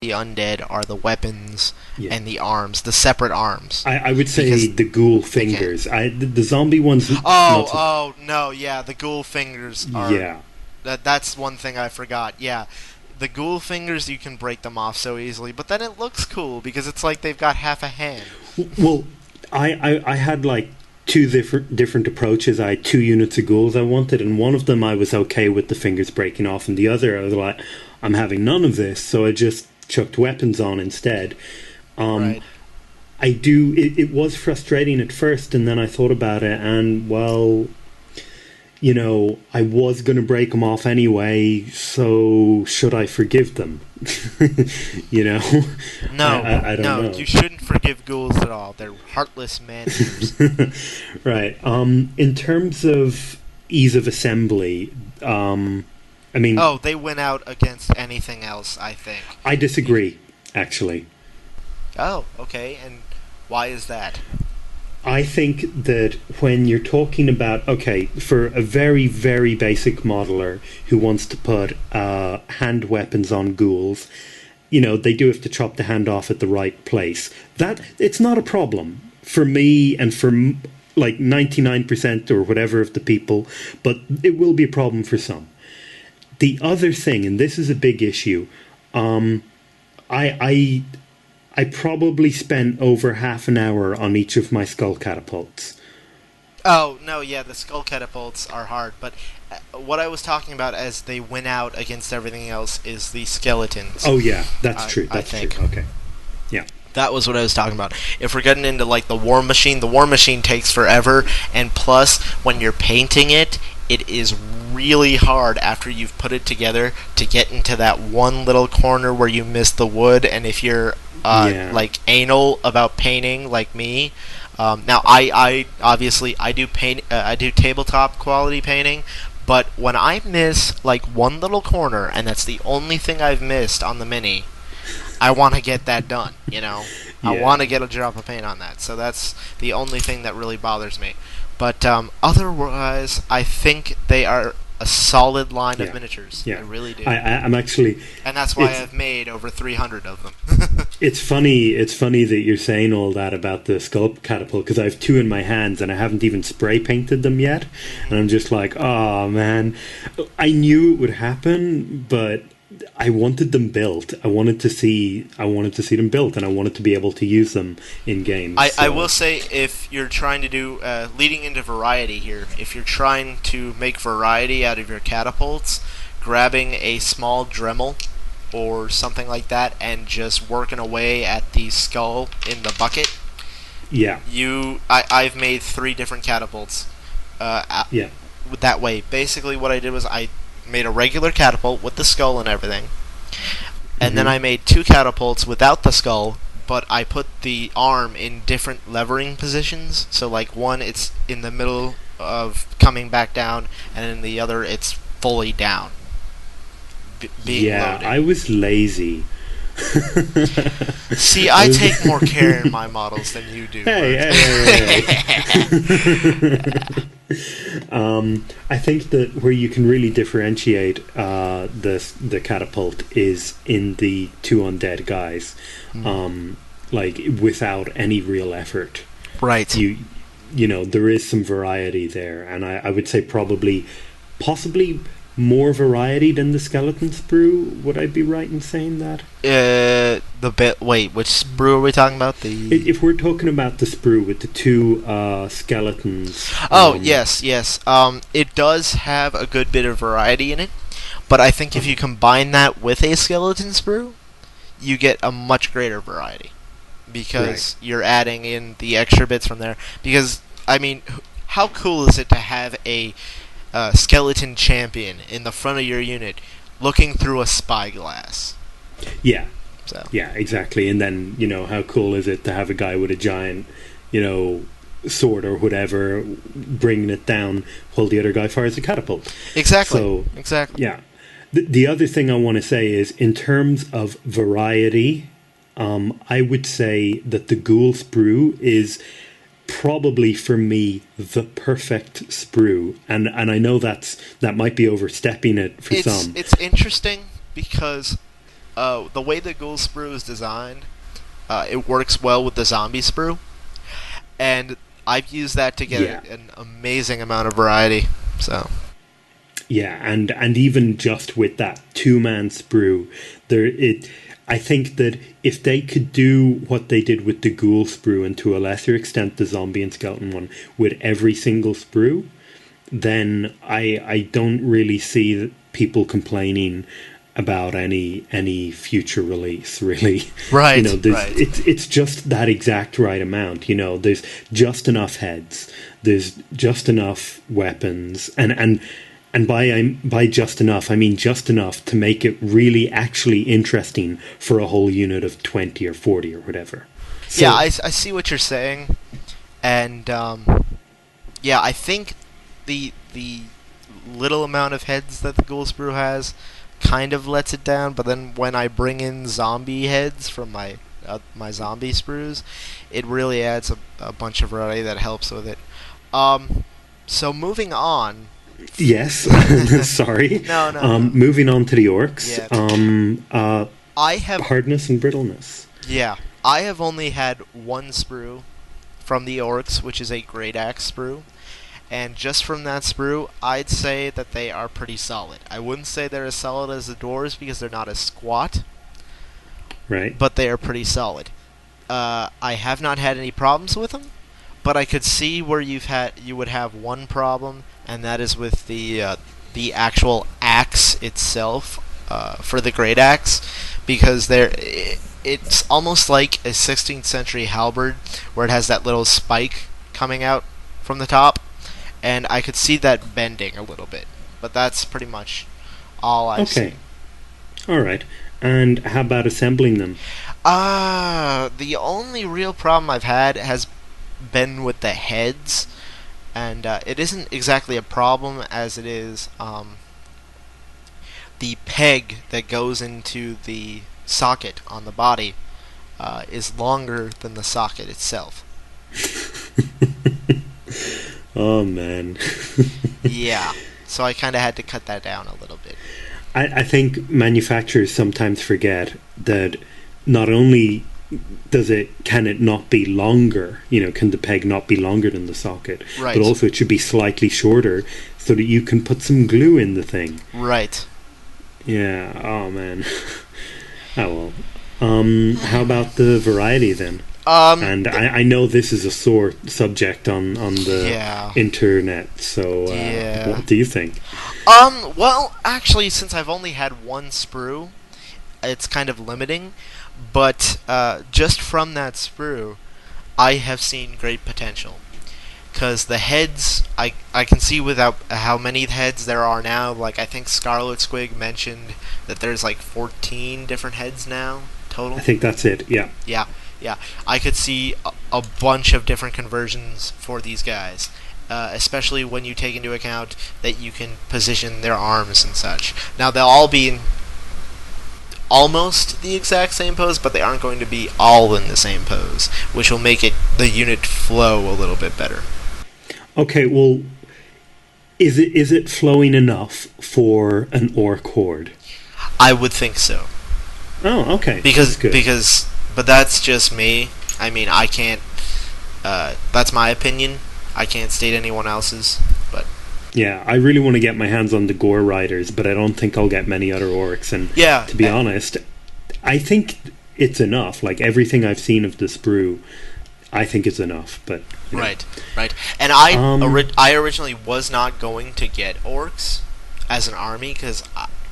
the undead are the weapons Yeah. and the arms, the separate arms. I would say Because the ghoul they can't. fingers. The zombie ones, not Oh, so. oh, no, yeah, the ghoul fingers are. Yeah. That's one thing I forgot. Yeah, the ghoul fingers, you can break them off so easily, but then it looks cool because it's like they've got half a hand. Well, I had like two different approaches. I had two units of ghouls I wanted, and one of them I was okay with the fingers breaking off, and the other I was like, I'm having none of this, so I just chucked weapons on instead. Um, Right. I do. It was frustrating at first, and then I thought about it, and well, I was going to break them off anyway, so should I forgive them? you know, No, I don't no, know. you shouldn't forgive ghouls at all. They're heartless man-eaters. Right. In terms of ease of assembly, I mean, Oh, they win out against anything else, I think. I disagree, actually. Oh, okay, and why is that? I think that when you're talking about, okay, for a very, very basic modeler who wants to put hand weapons on ghouls, they do have to chop the hand off at the right place. That it's not a problem for me and for like 99% or whatever of the people, but it will be a problem for some. The other thing, and this is a big issue, I I probably spent over half an hour on each of my skull catapults. Oh, no, yeah, the skull catapults are hard, but what I was talking about as they win out against everything else is the skeletons. Oh yeah, that's true. I That's true. think. Okay. Yeah. That was what I was talking about. If we're getting into like the war machine takes forever, and plus when you're painting it, it is really hard after you've put it together to get into that one little corner where you missed the wood. And if you're Yeah. like anal about painting like me, now I obviously I do paint I do tabletop quality painting. But when I miss like one little corner, and that's the only thing I've missed on the mini, I want to get that done, you know? I Yeah. want to get a drop of paint on that. So that's the only thing that really bothers me. But otherwise, I think they are a solid line of Yeah. miniatures. I Yeah. really do. I'm actually. And that's why It's I've made over 300 of them. it's funny. It's funny that you're saying all that about the sculpt catapult because I have two in my hands and I haven't even spray painted them yet, and I'm just like, oh man, I knew it would happen, but I wanted them built. I wanted to see. I wanted to see them built, and I wanted to be able to use them in games. I So, will say, if you're trying to do, leading into variety here, if you're trying to make variety out of your catapults, grabbing a small Dremel or something like that and just working away at the skull in the bucket, yeah, I've made 3 different catapults yeah. that way. Basically, what I did was I made a regular catapult with the skull and everything, and then Mhm. I made 2 catapults without the skull, but I put the arm in different levering positions. So, like, one, it's in the middle of coming back down, and in the other, it's fully down, being Yeah, loaded. I was lazy. See, I I was- take more care in my models than you do. Hey, Bert. hey, hey, hey. I think that where you can really differentiate the catapult is in the two undead guys, like without any real effort. Right. There is some variety there, and I would say possibly more variety than the skeleton sprue. Would I be right in saying that? Wait, which sprue are we talking about? If we're talking about the sprue with the two skeletons. Oh, yes, yes. It does have a good bit of variety in it, but I think if you combine that with a skeleton sprue, you get a much greater variety because you're adding in the extra bits from there. Because I mean, how cool is it to have a skeleton champion in the front of your unit, looking through a spyglass? Yeah, So yeah, exactly. And then how cool is it to have a guy with a giant, sword or whatever, bringing it down while the other guy fires a catapult. exactly, So exactly. yeah. The other thing I want to say is, in terms of variety, I would say that the Ghoul Sprue is probably for me the perfect sprue, and I know that might be overstepping it for some. It's interesting because the way the ghoul sprue is designed, it works well with the zombie sprue, and I've used that to Yeah. get an amazing amount of variety. So Yeah, and even just with that 2-man sprue, I think that if they could do what they did with the ghoul sprue, and to a lesser extent the zombie and skeleton one, with every single sprue, then I don't really see people complaining about any future release, really. You right, know, right. it's just that exact right amount. You know, there's just enough heads, there's just enough weapons, and by just enough, I mean just enough to make it really actually interesting for a whole unit of 20 or 40 or whatever. Yeah, So, I see what you're saying, and yeah, I think the little amount of heads that the ghoul sprue has kind of lets it down. But then when I bring in zombie heads from my zombie sprues, it really adds a bunch of variety that helps with it. Um, so moving on. yes, sorry. No, no, no. Moving on to the orcs. Yeah, I have Hardness and brittleness. yeah, I have only had one sprue from the orcs, which is a great axe sprue. And just from that sprue, I'd say that they are pretty solid. I wouldn't say they're as solid as the dwarves because they're not as squat, Right. but they are pretty solid. I have not had any problems with them, but I could see where you would have one problem, and that is with the actual axe itself for the great axe, because it's almost like a 16th century halberd where it has that little spike coming out from the top, and I could see that bending a little bit. But that's pretty much all I've Okay. seen. All right. And how about assembling them? The only real problem I've had has been with the heads, and it isn't exactly a problem as it is the peg that goes into the socket on the body is longer than the socket itself. Oh man. Yeah, so I kind of had to cut that down a little bit. I think manufacturers sometimes forget that not only can it not be longer, you know, can the peg not be longer than the socket, Right. but also it should be slightly shorter so that you can put some glue in the thing. Right. Yeah, oh man. Oh well. How about the variety then? And I know this is a sore subject on the Yeah. internet, so Yeah. what do you think? Well, actually, since I've only had one sprue, it's kind of limiting. But just from that sprue, I have seen great potential. Because the heads, I can see without how many heads there are now. Like, I think Scarlet Squig mentioned that there's like 14 different heads now total. I think that's it, yeah. Yeah, yeah. I could see a bunch of different conversions for these guys. Especially when you take into account that you can position their arms and such. Now, they'll all be in almost the exact same pose, but they aren't going to be all in the same pose, which will make the unit flow a little bit better. Okay, well, is it flowing enough for an orc horde? I would think so. Oh, okay. That's good. But that's just me. I mean, I can't. That's my opinion. I can't state anyone else's. But Yeah, I really want to get my hands on the Gore Riders, but I don't think I'll get many other orcs. And yeah, to be honest, I think it's enough. Like everything I've seen of the sprue, I think it's enough. But you know. right. And I originally was not going to get orcs as an army because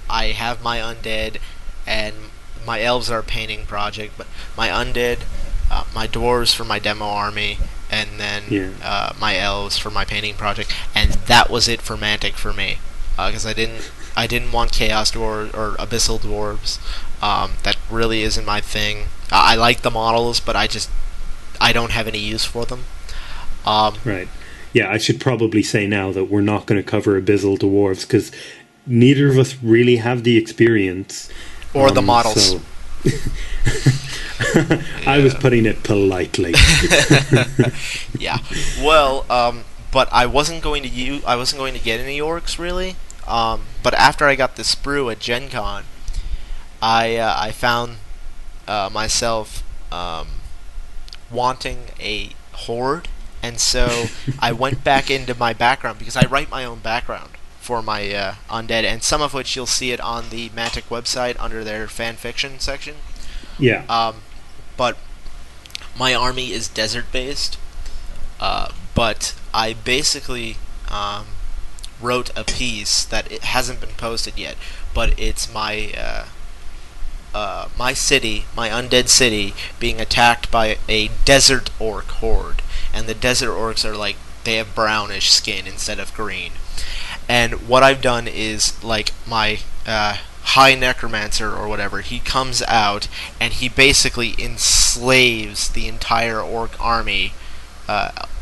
I have my undead and my elves are a painting project, but my undead, my dwarves for my demo army, and then my elves for my painting project, and that was it for Mantic for me, because I didn't want chaos dwarves or abyssal dwarves. That really isn't my thing. I like the models, but I don't have any use for them. Right. Yeah, I should probably say now that we're not going to cover abyssal dwarves because neither of us really have the experience or the models. So I was putting it politely. Yeah. Well, but I wasn't going to get any orcs really. But after I got the sprue at Gen Con, I found myself wanting a horde, and so I went back into my background because I write my own background for my undead, and some of which you'll see it on the Mantic website under their fan fiction section. Yeah. But my army is desert based, but I basically wrote a piece that it hasn't been posted yet, but it's my my city, my undead city, being attacked by a desert orc horde, and the desert orcs are like they have brownish skin instead of green. And what I've done is like my high necromancer or whatever, he comes out and he basically enslaves the entire orc army,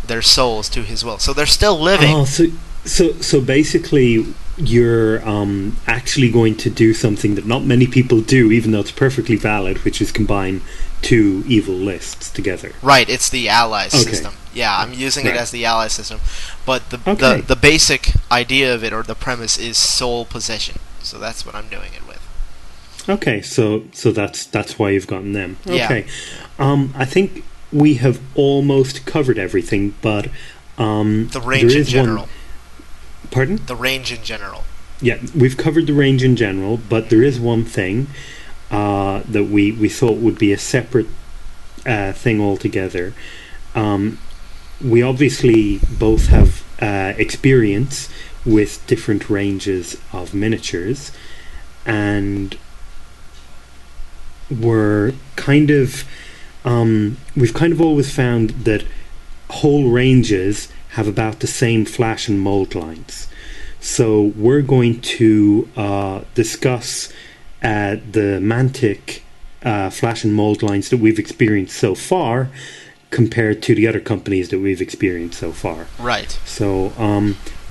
their souls to his will. So they're still living. Oh, so basically, you're actually going to do something that not many people do, even though it's perfectly valid, which is combine two evil lists together. Right, it's the ally system. Yeah, I'm using it as the ally system, but the basic idea of it, or the premise, is soul possession. So that's what I'm doing it with. Okay, so that's why you've gotten them. Okay, yeah. I think we have almost covered everything, but the range in general. Pardon? The range in general. Yeah, we've covered the range in general, but there is one thing that we thought would be a separate thing altogether. We obviously both have experience with different ranges of miniatures, and we've kind of always found that whole ranges have about the same flash and mold lines. So we're going to discuss the Mantic flash and mold lines that we've experienced so far compared to the other companies that we've experienced so far. Right. So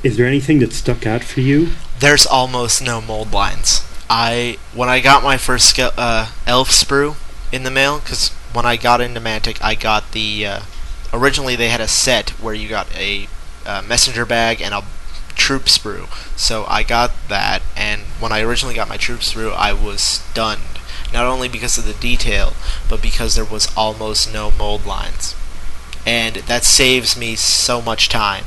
is there anything that stuck out for you? There's almost no mold lines. When I got my first elf sprue in the mail, because when I got into Mantic, I got the originally they had a set where you got a messenger bag and a troop sprue. So I got that, and when I originally got my troop sprue, I was stunned. Not only because of the detail, but because there was almost no mold lines. And that saves me so much time.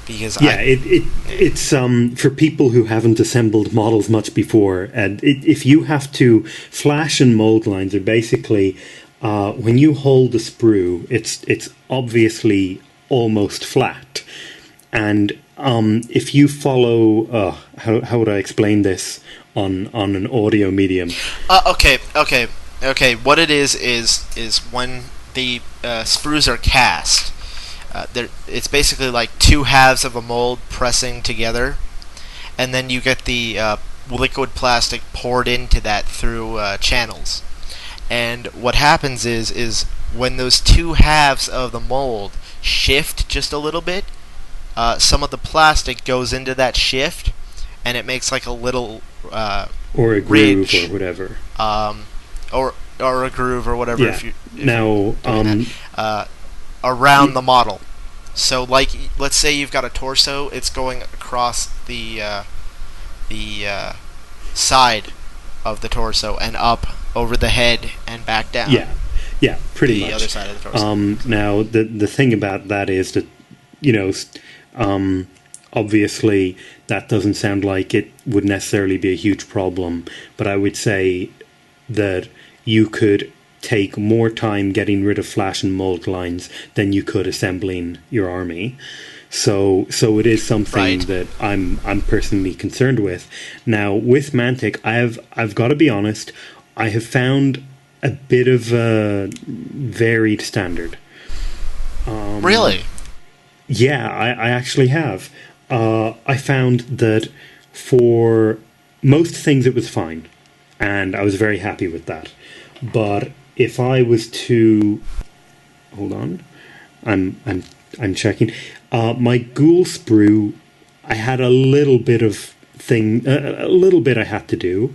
Because it's for people who haven't assembled models much before, and if you have to, flash and mold lines are basically when you hold the sprue, it's obviously almost flat, and if you follow how would I explain this on an audio medium? Okay. What it is when the sprues are cast. It's basically like two halves of a mold pressing together, and then you get the liquid plastic poured into that through channels. And what happens is when those two halves of the mold shift just a little bit, some of the plastic goes into that shift, and it makes like a little or a groove ridge, or whatever, or a groove or whatever. Yeah. Around the model. So, like, let's say you've got a torso, it's going across the side of the torso and up over the head and back down. Yeah, pretty much. The other side of the torso. Now, the thing about that is that, obviously that doesn't sound like it would necessarily be a huge problem, but I would say that you could take more time getting rid of flash and mold lines than you could assembling your army. So it is something that I'm personally concerned with. Now with Mantic, I've got to be honest, I have found a bit of a varied standard. Really? Yeah, I actually have. I found that for most things it was fine, and I was very happy with that. But if I was to hold on, I'm checking. My ghoul sprue, I had a little bit of a little bit I had to do,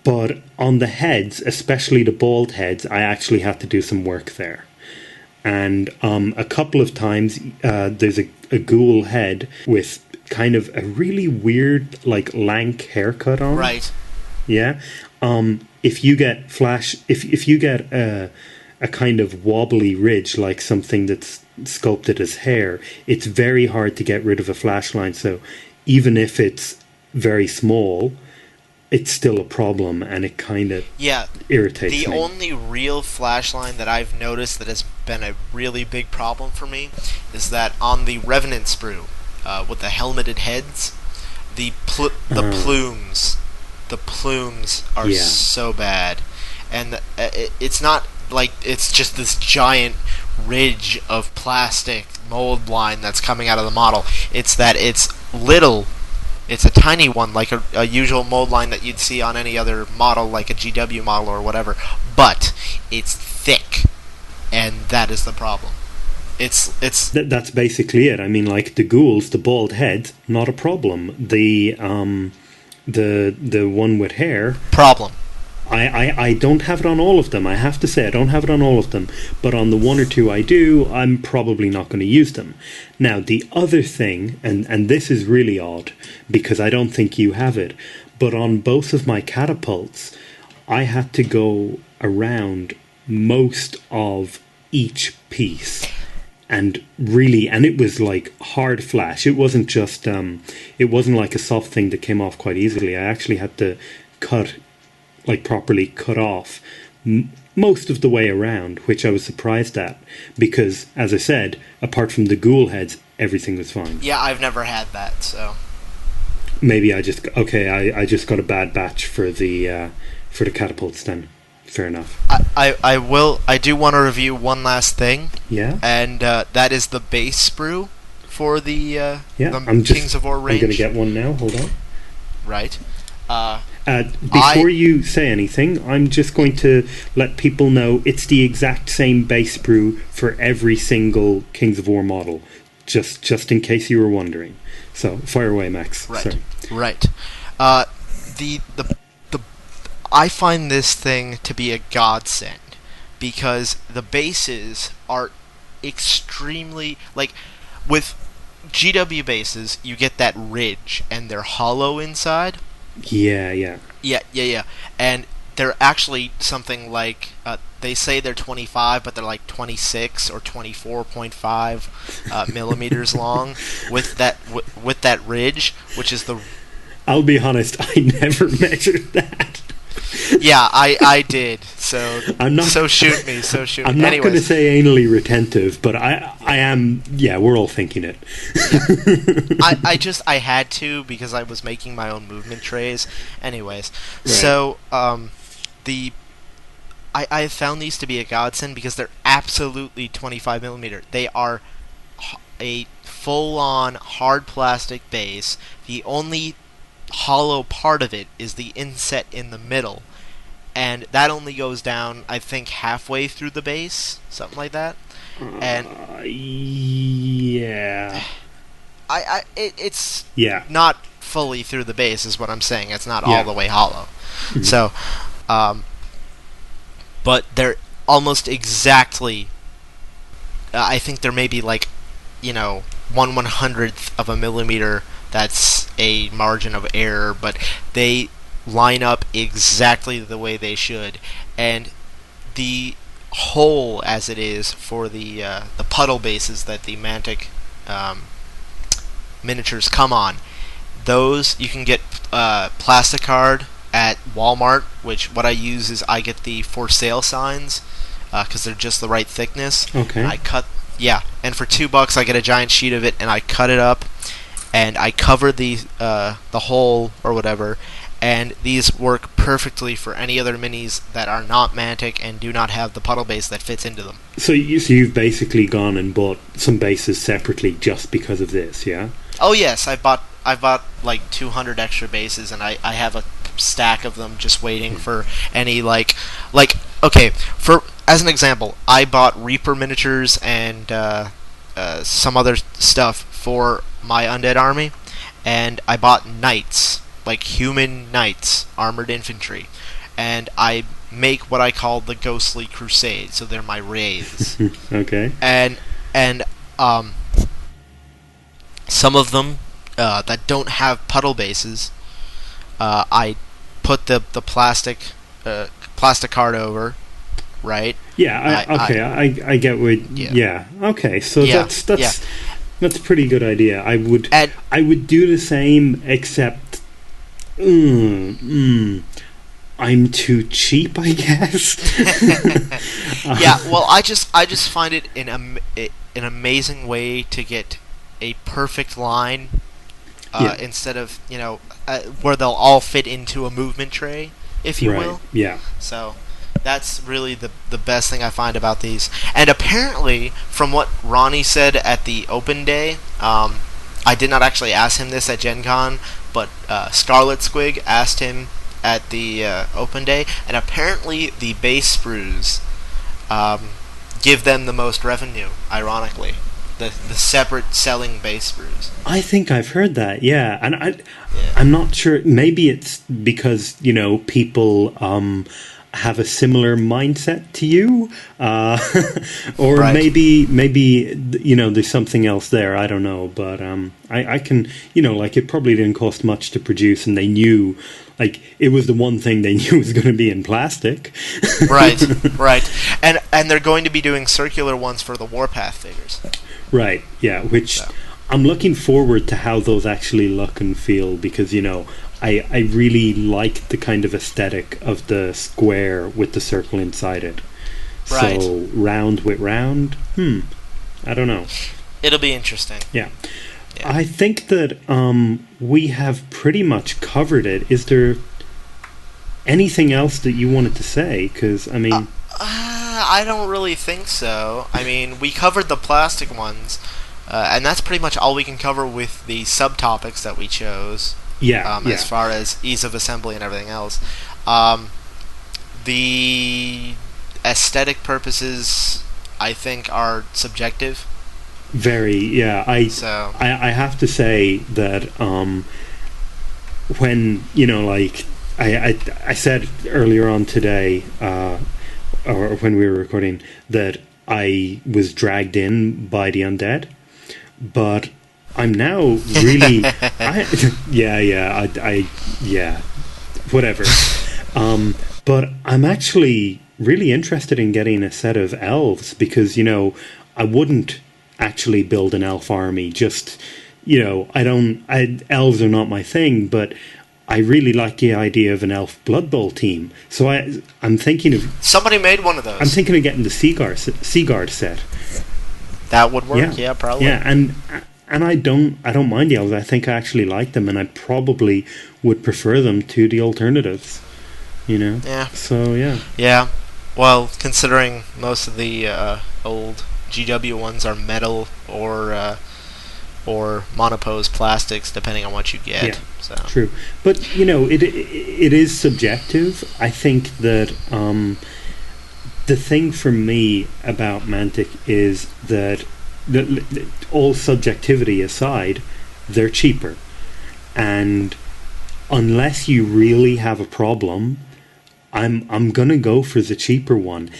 but on the heads, especially the bald heads, I actually had to do some work there. And a couple of times, there's a ghoul head with kind of a really weird, like, lank haircut on. Right. Yeah. if you get if you get a kind of wobbly ridge like something that's sculpted as hair, it's very hard to get rid of a flash line. So even if it's very small, it's still a problem, and it kind of irritates me. The only real flash line that I've noticed that has been a really big problem for me is that on the Revenant sprue, with the helmeted heads, the plumes are so bad, and it's not like it's just this giant ridge of plastic mold line that's coming out of the model. It's that it's little. It's a tiny one, like a usual mold line that you'd see on any other model, like a GW model or whatever. But it's thick, and that is the problem. That's basically it. I mean, like the ghouls, the bald heads, not a problem. The one with hair, problem. I don't have it on all of them. I have to say I don't have it on all of them, but on the one or two I do, I'm probably not going to use them. Now, the other thing, and this is really odd because I don't think you have it, but on both of my catapults, I had to go around most of each piece. And it was like hard flash. It wasn't just, it wasn't like a soft thing that came off quite easily. I actually had to properly cut off most of the way around, which I was surprised at because, as I said, apart from the ghoul heads, everything was fine. Yeah, I've never had that, so maybe I just got a bad batch for the catapults then. Fair enough. I do want to review one last thing. Yeah. And that is the base sprue for the Kings of War range. I'm going to get one now. Hold on. Right. Before you say anything, I'm just going to let people know it's the exact same base sprue for every single Kings of War model, just in case you were wondering. So, fire away, Max. Right. Sorry. Right. I find this thing to be a godsend because the bases are extremely, like, with GW bases, you get that ridge and they're hollow inside. Yeah. And they're actually something like, they say they're 25, but they're like 26 or 24.5 millimeters long with that ridge, which is the... I'll be honest, I never measured that. Yeah, I did. So shoot me. I'm not going to say anally retentive, but I am. Yeah, we're all thinking it. Yeah. I had to because I was making my own movement trays. Anyways, right. So I found these to be a godsend because they're absolutely 25 millimeter. They are a full-on hard plastic base. The only hollow part of it is the inset in the middle, and that only goes down, I think, halfway through the base, something like that. And yeah, it's not fully through the base, is what I'm saying. It's not all the way hollow. Mm-hmm. So, but they're almost exactly. I think they're maybe like, 1/100th of a millimeter. That's a margin of error, but they line up exactly the way they should. And the hole, as it is, for the puddle bases that the Mantic miniatures come on, those you can get plasticard at Walmart, which what I use is I get the for sale signs because they're just the right thickness. Okay. And for $2 I get a giant sheet of it, and I cut it up. And I cover the hole or whatever, and these work perfectly for any other minis that are not Mantic and do not have the puddle base that fits into them. So you've basically gone and bought some bases separately just because of this, yeah? Oh yes, I bought like 200 extra bases, and I have a stack of them just waiting for any okay, for as an example, I bought Reaper miniatures and some other stuff for my undead army, and I bought knights, like human knights, armored infantry, and I make what I call the Ghostly Crusade, so they're my wraiths. Okay. And some of them that don't have puddle bases, I put the plastic card over, right? Yeah, I get what. Yeah, okay. So Yeah, yeah. that's a pretty good idea. And I would do the same, except I'm too cheap, I guess. yeah, well, I just find it an amazing way to get a perfect line, Yeah. instead of where they'll all fit into a movement tray, if you Right. will. Yeah. So that's really the best thing I find about these. And apparently, from what Ronnie said at the open day, I did not actually ask him this at Gen Con, but Scarlet Squig asked him at the open day, and apparently the base sprues give them the most revenue, ironically. The separate selling base sprues. I think I've heard that, yeah. And Yeah. I'm not sure. Maybe it's because, people have a similar mindset to you. Or Right. maybe, there's something else there. I don't know. But I can, it probably didn't cost much to produce, and they knew, it was the one thing they knew was going to be in plastic. Right, right. And they're going to be doing circular ones for the Warpath figures. Right, yeah, which So. I'm looking forward to how those actually look and feel, because, I really like the kind of aesthetic of the square with the circle inside it. Right. So, round with round, I don't know. It'll be interesting. Yeah. Yeah. I think that we have pretty much covered it. Is there anything else that you wanted to say? Because, I mean... I don't really think so. I mean, we covered the plastic ones, and that's pretty much all we can cover with the subtopics that we chose. Yeah, yeah. As far as ease of assembly and everything else. The aesthetic purposes, I think, are subjective. Very, yeah. I have to say that when, I said earlier on today, or when we were recording, that I was dragged in by the undead, but I'm now really, whatever. But I'm actually really interested in getting a set of elves, because I wouldn't actually build an elf army. Just elves are not my thing, but I really like the idea of an elf Blood Bowl team. So I'm thinking of... Somebody made one of those. I'm thinking of getting the Seaguard set. That would work, yeah probably. Yeah, and I don't mind the elves. I think I actually like them, and I probably would prefer them to the alternatives. Yeah. So, yeah. Yeah. Well, considering most of the old GW ones are metal or monopose plastics, depending on what you get. Yeah, so. True. But, it is subjective. I think that the thing for me about Mantic is that, all subjectivity aside, they're cheaper. And unless you really have a problem, I'm going to go for the cheaper one.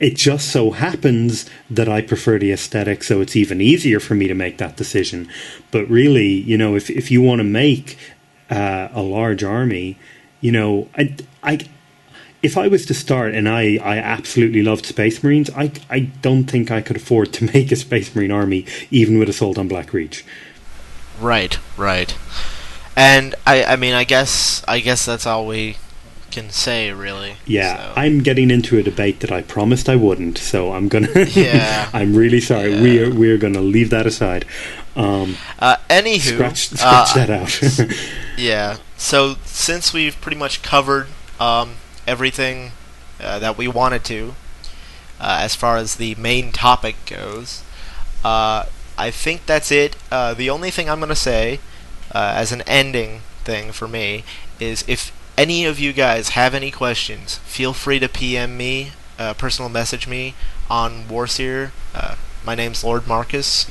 It just so happens that I prefer the aesthetic, so it's even easier for me to make that decision. But really, if you want to make a large army, if I was to start, and I absolutely loved Space Marines, I don't think I could afford to make a Space Marine army, even with Assault on Black Reach. Right. And I guess that's all we can say, really. Yeah, so. I'm getting into a debate that I promised I wouldn't, so I'm gonna. Yeah. I'm really sorry. Yeah. We're gonna leave that aside. Anywho, scratch that out. Yeah. So since we've pretty much covered everything that we wanted to, as far as the main topic goes, I think that's it. The only thing I'm gonna say, as an ending thing for me, is if any of you guys have any questions, feel free to PM me, personal message me on Warseer. My name's Lord Marcus.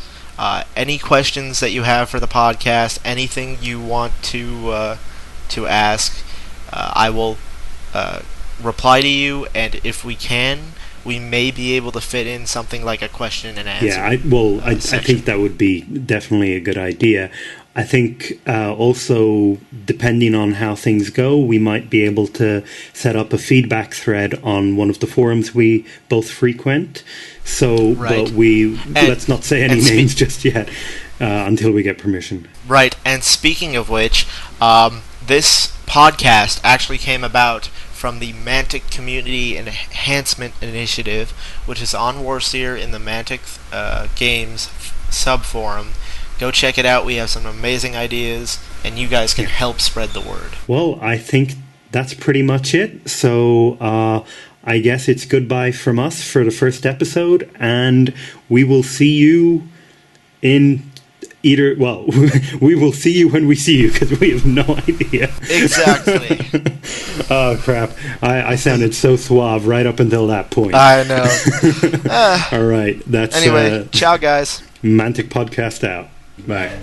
Any questions that you have for the podcast, anything you want to ask, I will reply to you, and if we can, we may be able to fit in something like a question and answer. Yeah, I think that would be definitely a good idea. I think also, depending on how things go, we might be able to set up a feedback thread on one of the forums we both frequent. So, Right. but let's not say any and names just yet until we get permission. Right, and speaking of which, this podcast actually came about from the Mantic Community Enhancement Initiative, which is on Warseer in the Mantic Games subforum. Go check it out. We have some amazing ideas, and you guys can help spread the word. Well, I think that's pretty much it. So I guess it's goodbye from us for the first episode, and we will see you in either... Well, we will see you when we see you, because we have no idea. Exactly. Oh, crap. I sounded so suave right up until that point. I know. All right. That's Anyway, ciao, guys. Mantic Podcast out. Bye.